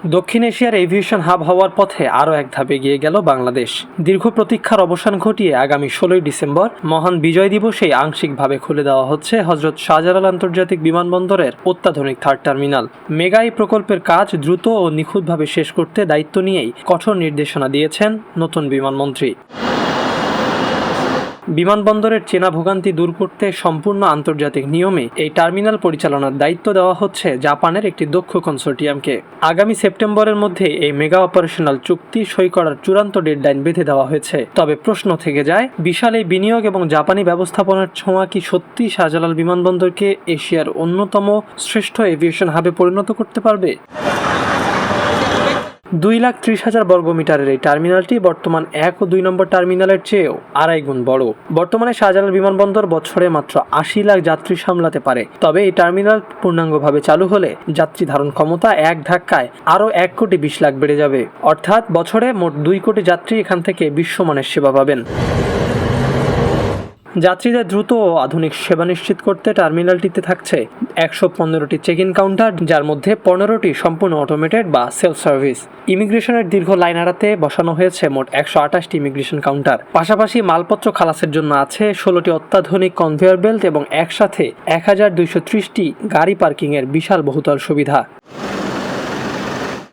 দক্ষিণ এশিয়ার aviation hub হওয়ার পথে আরও এক ধাপ এগিয়ে গেল বাংলাদেশ। দীর্ঘ প্রতীক্ষার অবসান ঘটিয়ে আগামী ১৬ই ডিসেম্বর মহান বিজয় দিবসেই আংশিকভাবে খুলে দেওয়া হচ্ছে হজরত শাহজালাল আন্তর্জাতিক বিমানবন্দরের অত্যাধুনিক থার্ড টার্মিনাল। মেগা এই প্রকল্পের কাজ দ্রুত ও নিখুঁতভাবে শেষ করতে দায়িত্ব নিয়েই কঠোর নির্দেশনা দিয়েছেন নতুন বিমানমন্ত্রী। বিমানবন্দরের চেনা ভোগান্তি দূর করতে সম্পূর্ণ আন্তর্জাতিক নিয়মে এই টার্মিনাল পরিচালনার দায়িত্ব দেওয়া হচ্ছে জাপানের একটি দক্ষ কনসোর্টিয়ামকে। আগামী সেপ্টেম্বরের মধ্যে এই মেগা অপারেশনাল চুক্তি সই করার চূড়ান্ত ডেডলাইন বেঁধে দেওয়া হয়েছে। তবে প্রশ্ন থেকে যায়, বিশাল এই বিনিয়োগ এবং জাপানি ব্যবস্থাপনার ছোঁয়া কি সত্যি শাহজালাল বিমানবন্দরকে এশিয়ার অন্যতম শ্রেষ্ঠ এভিয়েশন হাবে পরিণত করতে পারবে? 2,30,000 বর্গমিটারের এই টার্মিনালটি বর্তমান 1 ও 2 নম্বর টার্মিনালের চেয়েও 2.5 গুণ বড়। বর্তমানে শাহজালাল বিমানবন্দর বছরে মাত্র 80 লাখ যাত্রী সামলাতে পারে। তবে এই টার্মিনাল পূর্ণাঙ্গভাবে চালু হলে যাত্রী ধারণ ক্ষমতা এক ধাক্কায় আরও 1,20,00,000 বেড়ে যাবে। অর্থাৎ বছরে মোট 2 কোটি যাত্রী এখান থেকে বিশ্বমানের সেবা পাবেন। যাত্রীদের দ্রুত ও আধুনিক সেবা নিশ্চিত করতে টার্মিনালটিতে থাকছে 115টি চেক ইন কাউন্টার, যার মধ্যে 15টি সম্পূর্ণ অটোমেটেড বা সেলফ সার্ভিস। ইমিগ্রেশনের দীর্ঘ লাইন এড়াতে বসানো হয়েছে মোট 128টি ইমিগ্রেশন কাউন্টার। পাশাপাশি মালপত্র খালাসের জন্য আছে 16টি অত্যাধুনিক কনভেয়ার বেল্ট এবং একসাথে 1230টি গাড়ি পার্কিংয়ের বিশাল বহুতল সুবিধা।